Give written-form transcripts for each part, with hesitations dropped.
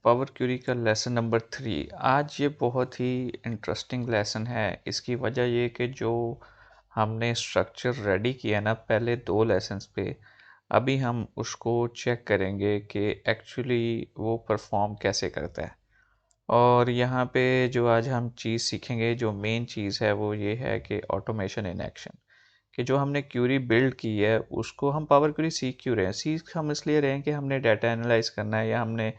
Power Curie का lesson number 3। आज ये बहुत ही इंटरेस्टिंग लेसन है। इसकी वजह ये कि जो हमने स्ट्रक्चर रेडी किया ना पहले 2 लेसन्स पे, अभी हम उसको चेक करेंगे कि एक्चुअली वो परफॉर्म कैसे करता है। और यहाँ पे जो आज हम चीज़ सीखेंगे, जो मेन चीज़ है वो ये है कि ऑटोमेशन इन एक्शन। कि जो हमने क्यूरी बिल्ड की है उसको हम पावर क्यूरी सीख क्यों रहे हैं? सीख हम इसलिए रहे हैं कि हमने डाटा एनालाइज करना है या हमने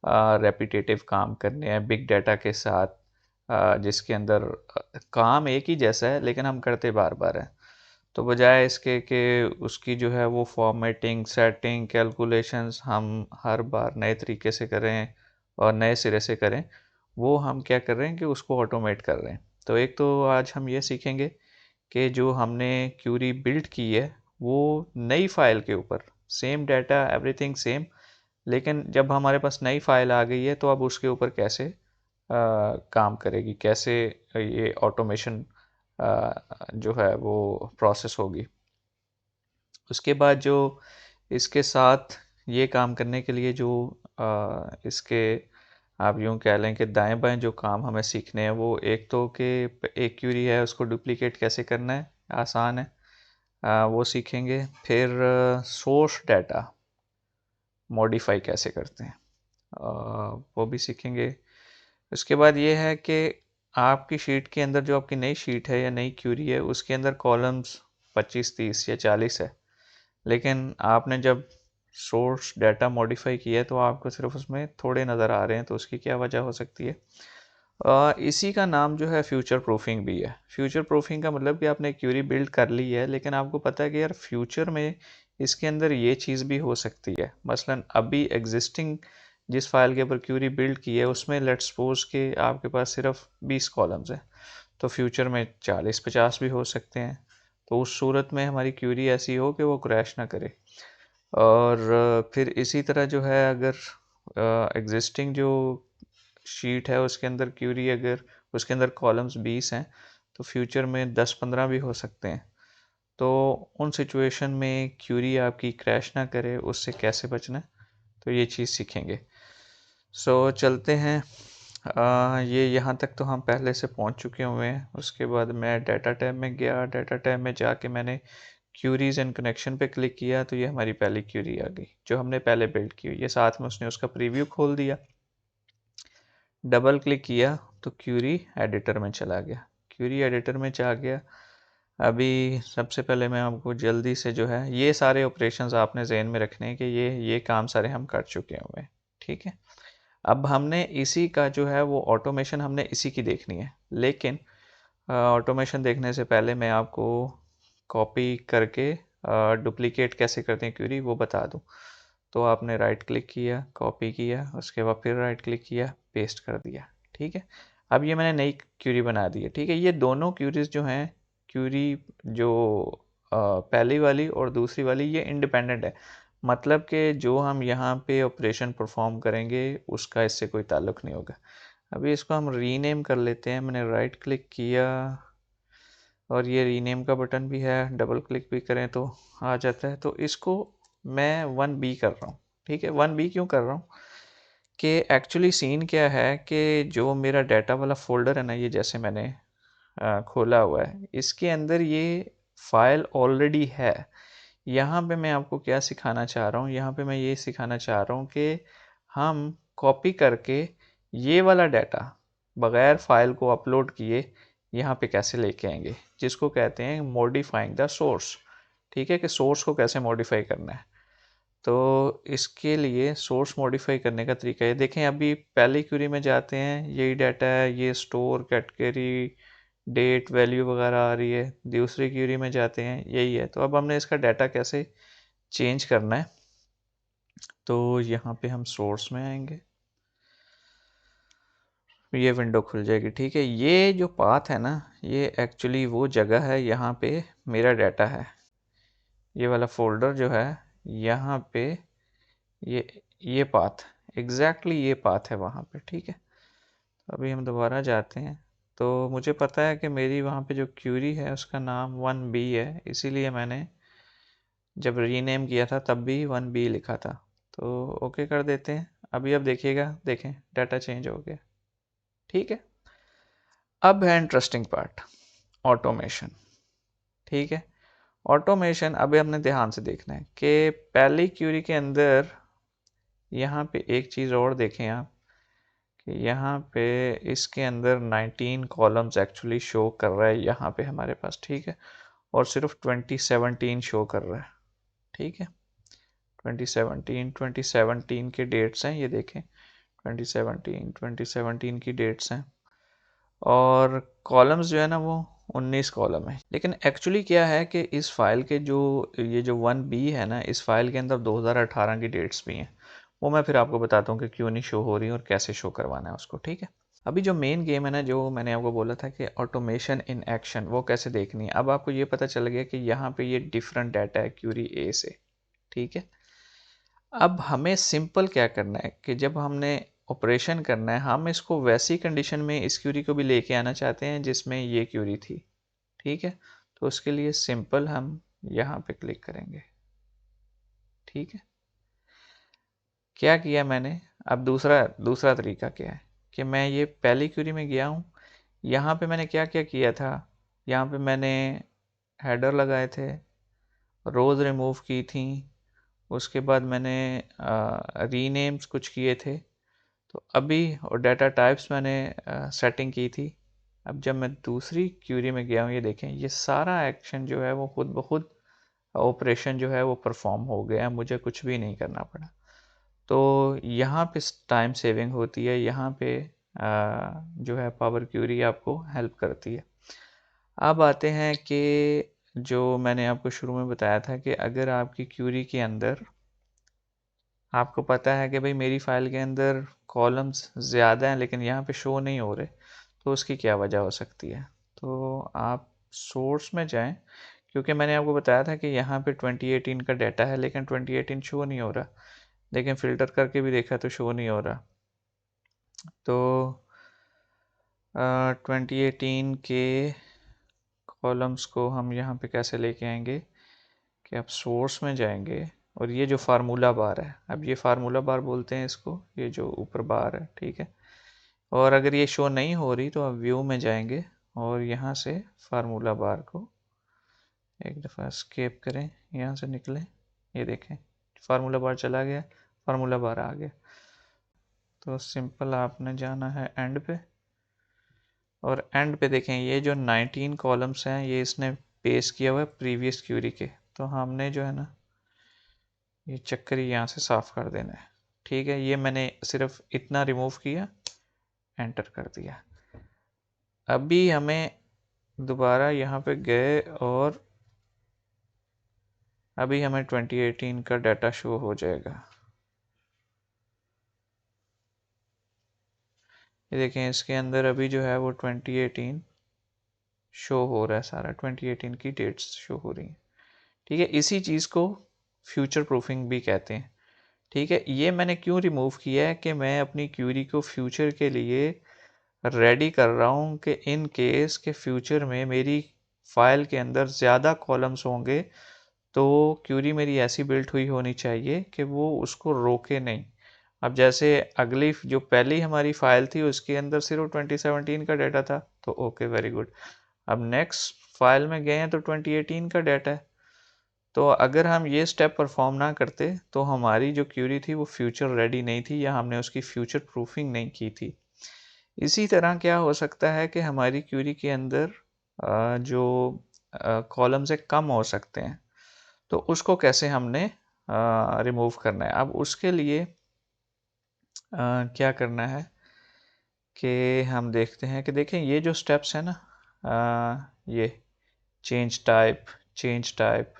रेपिटेटिव काम करने हैं बिग डाटा के साथ, जिसके अंदर काम एक ही जैसा है लेकिन हम करते बार बार हैं। तो बजाय इसके कि उसकी जो है वो फॉर्मेटिंग, सेटिंग, कैलकुलेशंस हम हर बार नए तरीके से करें और नए सिरे से करें, वो हम क्या कर रहे हैं कि उसको ऑटोमेट कर रहे हैं। तो एक तो आज हम ये सीखेंगे कि जो हमने क्यूरी बिल्ड की है वो नई फाइल के ऊपर सेम डाटा, एवरीथिंग सेम, लेकिन जब हमारे पास नई फाइल आ गई है तो अब उसके ऊपर कैसे काम करेगी, कैसे ये ऑटोमेशन जो है वो प्रोसेस होगी। उसके बाद जो इसके साथ ये काम करने के लिए जो इसके आप यूँ कह लें कि दाएं बाएं जो काम हमें सीखने हैं, वो एक तो कि एक क्यूरी है उसको डुप्लीकेट कैसे करना है, आसान है, वो सीखेंगे। फिर सोर्स डाटा मॉडिफाई कैसे करते हैं, वो भी सीखेंगे। उसके बाद ये है कि आपकी शीट के अंदर जो आपकी नई शीट है या नई क्यूरी है उसके अंदर कॉलम्स 25, 30 या 40 है, लेकिन आपने जब सोर्स डाटा मॉडिफाई किया है तो आपको सिर्फ उसमें थोड़े नज़र आ रहे हैं। तो उसकी क्या वजह हो सकती है? इसी का नाम जो है फ्यूचर प्रूफिंग भी है। फ्यूचर प्रूफिंग का मतलब कि आपने क्यूरी बिल्ड कर ली है लेकिन आपको पता है कि यार फ्यूचर में इसके अंदर ये चीज़ भी हो सकती है। मसलन अभी एग्जिस्टिंग जिस फाइल के ऊपर क्यूरी बिल्ड की है उसमें लेट्स सपोज कि आपके पास सिर्फ 20 कॉलम्स हैं, तो फ्यूचर में 40-50 भी हो सकते हैं। तो उस सूरत में हमारी क्यूरी ऐसी हो कि वो क्रैश ना करे। और फिर इसी तरह जो है अगर एग्जिस्टिंग जो शीट है उसके अंदर क्यूरी, अगर उसके अंदर कॉलम्स 20 हैं तो फ्यूचर में 10-15 भी हो सकते हैं। तो उन सिचुएशन में क्यूरी आपकी क्रैश ना करे, उससे कैसे बचना है, तो ये चीज़ सीखेंगे। चलते हैं। ये यहाँ तक तो हम पहले से पहुँच चुके हुए हैं। उसके बाद मैं डाटा टैब में गया। डाटा टैब में जाके मैंने क्यूरीज एंड कनेक्शन पे क्लिक किया तो ये हमारी पहली क्यूरी आ गई जो हमने पहले बिल्ड की हुई। ये साथ में उसने उसका प्रीव्यू खोल दिया। डबल क्लिक किया तो क्यूरी एडिटर में चला गया। क्यूरी एडिटर में जा गया। अभी सबसे पहले मैं आपको जल्दी से जो है ये सारे ऑपरेशंस आपने जहन में रखने हैं कि ये काम सारे हम कर चुके हुए हैं, ठीक है। अब हमने इसी का जो है वो ऑटोमेशन हमने इसी की देखनी है, लेकिन ऑटोमेशन देखने से पहले मैं आपको कॉपी करके डुप्लीकेट कैसे करते हैं क्यूरी वो बता दूं। तो आपने राइट क्लिक किया, कॉपी किया, उसके बाद फिर राइट क्लिक किया, पेस्ट कर दिया, ठीक है। अब ये मैंने नई क्यूरी बना दी है, ठीक है। ये दोनों क्यूरीज जो हैं, क्यूरी जो पहली वाली और दूसरी वाली, ये इंडिपेंडेंट है। मतलब कि जो हम यहाँ पे ऑपरेशन परफॉर्म करेंगे उसका इससे कोई ताल्लुक नहीं होगा। अभी इसको हम रीनेम कर लेते हैं। मैंने राइट क्लिक किया और ये रीनेम का बटन भी है, डबल क्लिक भी करें तो आ जाता है। तो इसको मैं 1B कर रहा हूँ, ठीक है। 1B क्यों कर रहा हूँ कि एक्चुअली सीन क्या है कि जो मेरा डाटा वाला फोल्डर है ना, ये जैसे मैंने खोला हुआ है, इसके अंदर ये फाइल ऑलरेडी है। यहाँ पे मैं आपको क्या सिखाना चाह रहा हूँ, यहाँ पे मैं ये सिखाना चाह रहा हूँ कि हम कॉपी करके ये वाला डाटा बगैर फाइल को अपलोड किए यहाँ पे कैसे लेके आएंगे, जिसको कहते हैं मॉडिफाइंग द सोर्स, ठीक है। कि सोर्स को कैसे मॉडिफाई करना है। तो इसके लिए सोर्स मॉडिफाई करने का तरीका है, देखें। अभी पहली क्वेरी में जाते हैं, यही डाटा है, ये स्टोर, कैटेगरी, डेट, वैल्यू वगैरह आ रही है। दूसरी क्वेरी में जाते हैं, यही है। तो अब हमने इसका डाटा कैसे चेंज करना है, तो यहाँ पे हम सोर्स में आएंगे, ये विंडो खुल जाएगी, ठीक है। ये जो पाथ है ना, ये एक्चुअली वो जगह है यहाँ पे मेरा डाटा है। ये वाला फोल्डर जो है यहाँ पे, ये पाथ, एग्जैक्टली ये पाथ है वहाँ पे, ठीक है। तो अभी हम दोबारा जाते हैं। तो मुझे पता है कि मेरी वहाँ पे जो क्यूरी है उसका नाम 1B है, इसीलिए मैंने जब रीनेम किया था तब भी 1B लिखा था। तो ओके कर देते हैं। अभी अब देखिएगा, देखें डाटा चेंज हो गया। ठीक है, अब है इंटरेस्टिंग पार्ट, ऑटोमेशन। ठीक है, ऑटोमेशन अभी हमने ध्यान से देखना है कि पहली क्यूरी के अंदर यहाँ पे एक चीज़ और देखें आप, कि यहाँ पे इसके अंदर 19 कॉलम्स एक्चुअली शो कर रहा है यहाँ पे हमारे पास। ठीक है, और सिर्फ 2017 शो कर रहा है। ठीक है, 2017 के डेट्स हैं, ये देखें 2017 की डेट्स हैं, और कॉलम्स जो है ना वो 19 कॉलम है। लेकिन एक्चुअली क्या है कि इस फाइल के जो ये जो 1B है ना, इस फाइल के अंदर 2018 की डेट्स भी हैं। वो मैं फिर आपको बताता हूँ कि क्यों नहीं शो हो रही और कैसे शो करवाना है उसको। ठीक है, अभी जो मेन गेम है ना, जो मैंने आपको बोला था कि ऑटोमेशन इन एक्शन, वो कैसे देखनी है। अब आपको ये पता चल गया कि यहाँ पे ये डिफरेंट डाटा है क्यूरी ए से। ठीक है, अब हमें सिंपल क्या करना है कि जब हमने ऑपरेशन करना है, हम इसको वैसी कंडीशन में इस क्यूरी को भी लेके आना चाहते हैं जिसमें ये क्यूरी थी। ठीक है, तो उसके लिए सिंपल हम यहाँ पे क्लिक करेंगे। ठीक है, क्या किया मैंने, अब दूसरा दूसरा तरीका क्या है कि मैं ये पहली क्यूरी में गया हूँ, यहाँ पे मैंने क्या क्या किया था, यहाँ पे मैंने हेडर लगाए थे, रोज़ रिमूव की थी, उसके बाद मैंने रीनेम्स कुछ किए थे, तो अभी और डाटा टाइप्स मैंने सेटिंग की थी। अब जब मैं दूसरी क्यूरी में गया हूँ, ये देखें ये सारा एक्शन जो है वो खुद ब खुद ऑपरेशन जो है वो परफॉर्म हो गया, मुझे कुछ भी नहीं करना पड़ा। तो यहाँ पे टाइम सेविंग होती है, यहाँ पे जो है पावर क्यूरी आपको हेल्प करती है। अब आते हैं कि जो मैंने आपको शुरू में बताया था कि अगर आपकी क्यूरी के अंदर आपको पता है कि भाई मेरी फ़ाइल के अंदर कॉलम्स ज़्यादा हैं लेकिन यहाँ पे शो नहीं हो रहे, तो उसकी क्या वजह हो सकती है। तो आप सोर्स में जाएं, क्योंकि मैंने आपको बताया था कि यहाँ पे 2018 का डाटा है लेकिन 2018 शो नहीं हो रहा, लेकिन फ़िल्टर करके भी देखा तो शो नहीं हो रहा। तो 2018 के कॉलम्स को हम यहाँ पे कैसे लेके आएंगे कि आप सोर्स में जाएंगे, और ये जो फार्मूला बार है, अब ये फार्मूला बार बोलते हैं इसको, ये जो ऊपर बार है। ठीक है, और अगर ये शो नहीं हो रही तो आप व्यू में जाएंगे और यहाँ से फार्मूला बार को एक दफ़ा स्केप करें, यहाँ से निकलें, ये देखें फार्मूला बार चला गया, फार्मूला बार आ गया। तो सिंपल आपने जाना है एंड पे, और एंड पे देखें ये जो 19 कॉलम्स हैं ये इसने पेस्ट किया हुआ है प्रीवियस क्यूरी के, तो हमने जो है ना ये चक्कर यहाँ से साफ़ कर देना है। ठीक है, ये मैंने सिर्फ इतना रिमूव किया, एंटर कर दिया। अभी हमें दोबारा यहाँ पे गए और अभी हमें 2018 का डाटा शो हो जाएगा। ये देखें इसके अंदर अभी जो है वो 2018 शो हो रहा है, सारा 2018 की डेट्स शो हो रही हैं। ठीक है, इसी चीज़ को फ्यूचर प्रूफिंग भी कहते हैं। ठीक है, ये मैंने क्यों रिमूव किया है कि मैं अपनी क्यूरी को फ्यूचर के लिए रेडी कर रहा हूँ कि इन केस के फ्यूचर में मेरी फाइल के अंदर ज़्यादा कॉलम्स होंगे तो क्यूरी मेरी ऐसी बिल्ट हुई होनी चाहिए कि वो उसको रोके नहीं। अब जैसे अगली जो पहली हमारी फाइल थी उसके अंदर सिर्फ 2017 का डाटा था, तो ओके वेरी गुड। अब नेक्स्ट फाइल में गए हैं तो 2018 का डाटा है, तो अगर हम ये स्टेप परफॉर्म ना करते तो हमारी जो क्यूरी थी वो फ्यूचर रेडी नहीं थी, या हमने उसकी फ्यूचर प्रूफिंग नहीं की थी। इसी तरह क्या हो सकता है कि हमारी क्यूरी के अंदर जो कॉलम्स है कम हो सकते हैं, तो उसको कैसे हमने रिमूव करना है। अब उसके लिए क्या करना है कि हम देखते हैं कि देखें ये जो स्टेप्स हैं ना, ये चेंज टाइप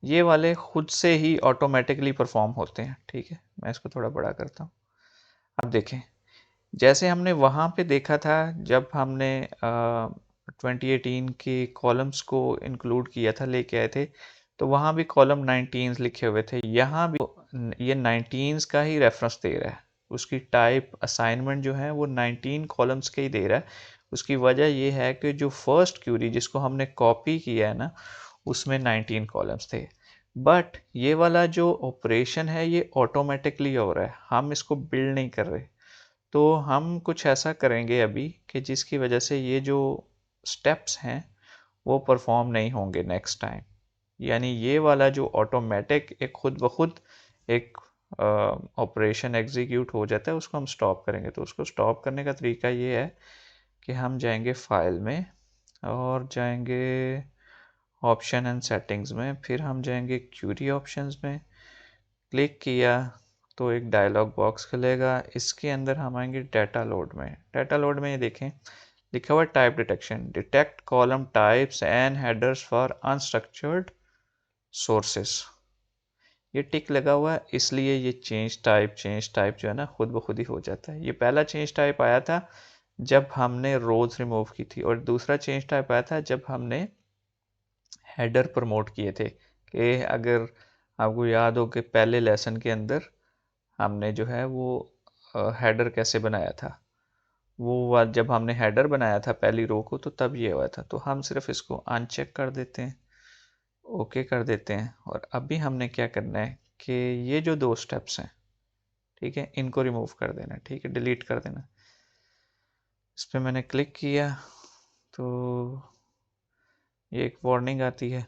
ये वाले खुद से ही ऑटोमेटिकली परफॉर्म होते हैं। ठीक है, मैं इसको थोड़ा बड़ा करता हूँ। अब देखें जैसे हमने वहाँ पे देखा था जब हमने 2018 के कॉलम्स को इंक्लूड किया था, लेके आए थे, तो वहाँ भी कॉलम 19 लिखे हुए थे, यहाँ भी ये 19 का ही रेफरेंस दे रहा है। उसकी टाइप असाइनमेंट जो है वो 19 कॉलम्स के ही दे रहा है। उसकी वजह ये है कि जो फर्स्ट क्यूरी जिसको हमने कॉपी किया है ना, उसमें 19 कॉलम्स थे। बट ये वाला जो ऑपरेशन है ये ऑटोमेटिकली हो रहा है, हम इसको बिल्ड नहीं कर रहे। तो हम कुछ ऐसा करेंगे अभी कि जिसकी वजह से ये जो स्टेप्स हैं वो परफॉर्म नहीं होंगे नेक्स्ट टाइम। यानी ये वाला जो ऑटोमेटिक एक खुद ब खुद एक ऑपरेशन एग्जीक्यूट हो जाता है, उसको हम स्टॉप करेंगे। तो उसको स्टॉप करने का तरीका ये है कि हम जाएंगे फाइल में और जाएंगे ऑप्शन एंड सेटिंग्स में, फिर हम जाएंगे क्यूरी ऑप्शंस में। क्लिक किया तो एक डायलॉग बॉक्स खुलेगा, इसके अंदर हम आएंगे डाटा लोड में। डाटा लोड में ये देखें लिखा हुआ type detection, detect column types and headers for unstructured sources. ये टिक लगा हुआ है, इसलिए ये चेंज टाइप जो है ना खुद ब खुद ही हो जाता है। ये पहला चेंज टाइप आया था जब हमने रोज रिमूव की थी, और दूसरा चेंज टाइप आया था जब हमने हेडर प्रमोट किए थे। कि अगर आपको याद हो कि पहले लेसन के अंदर हमने जो है वो हेडर कैसे बनाया था, वो जब हमने हेडर बनाया था पहली रो को, तो तब ये हुआ था। तो हम सिर्फ इसको अनचेक कर देते हैं, ओके कर देते हैं। और अभी हमने क्या करना है कि ये जो दो स्टेप्स हैं, ठीक है, इनको रिमूव कर देना, ठीक है, डिलीट कर देना। इस पर मैंने क्लिक किया तो ये एक वार्निंग आती है।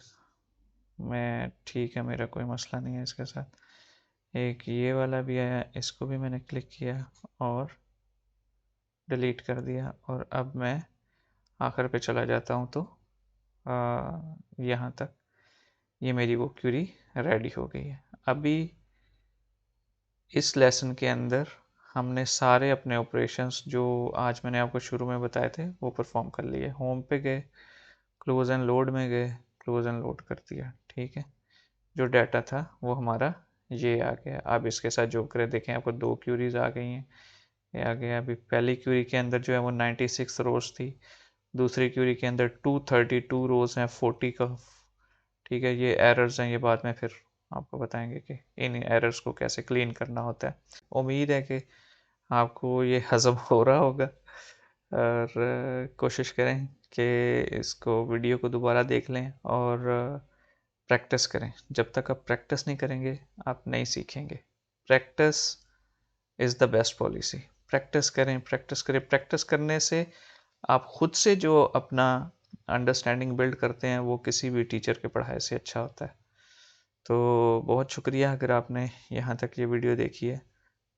मैं ठीक है, मेरा कोई मसला नहीं है इसके साथ। एक ये वाला भी आया, इसको भी मैंने क्लिक किया और डिलीट कर दिया। और अब मैं आखिर पे चला जाता हूँ तो यहाँ तक ये मेरी वो क्यूरी रेडी हो गई है। अभी इस लेसन के अंदर हमने सारे अपने ऑपरेशंस जो आज मैंने आपको शुरू में बताए थे वो परफॉर्म कर लिए। होम पे गए, क्लोज एंड लोड में गए, क्लोज एंड लोड कर दिया, ठीक है। जो डाटा था वो हमारा ये आ गया। अब इसके साथ जो करे देखें, आपको दो क्यूरीज आ गई हैं, ये आ गया। अभी पहली क्यूरी के अंदर जो है वो 96 रोज थी, दूसरी क्यूरी के अंदर 232 रोज हैं 40 का, ठीक है। ये एरर्स हैं, ये बाद में फिर आपको बताएंगे कि इन एरर्स को कैसे क्लीन करना होता है। उम्मीद है कि आपको ये हज़म हो रहा होगा, और कोशिश करें कि इसको वीडियो को दोबारा देख लें और प्रैक्टिस करें। जब तक आप प्रैक्टिस नहीं करेंगे आप नहीं सीखेंगे। Practice is the best policy. Practice करें, प्रैक्टिस करें। प्रैक्टिस करने से आप खुद से जो अपना अंडरस्टैंडिंग बिल्ड करते हैं वो किसी भी टीचर के पढ़ाई से अच्छा होता है। तो बहुत शुक्रिया अगर आपने यहाँ तक ये वीडियो देखी है।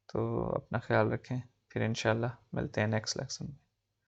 तो अपना ख्याल रखें, फिर इंशाल्लाह मिलते हैं नेक्स्ट लेक्सन में।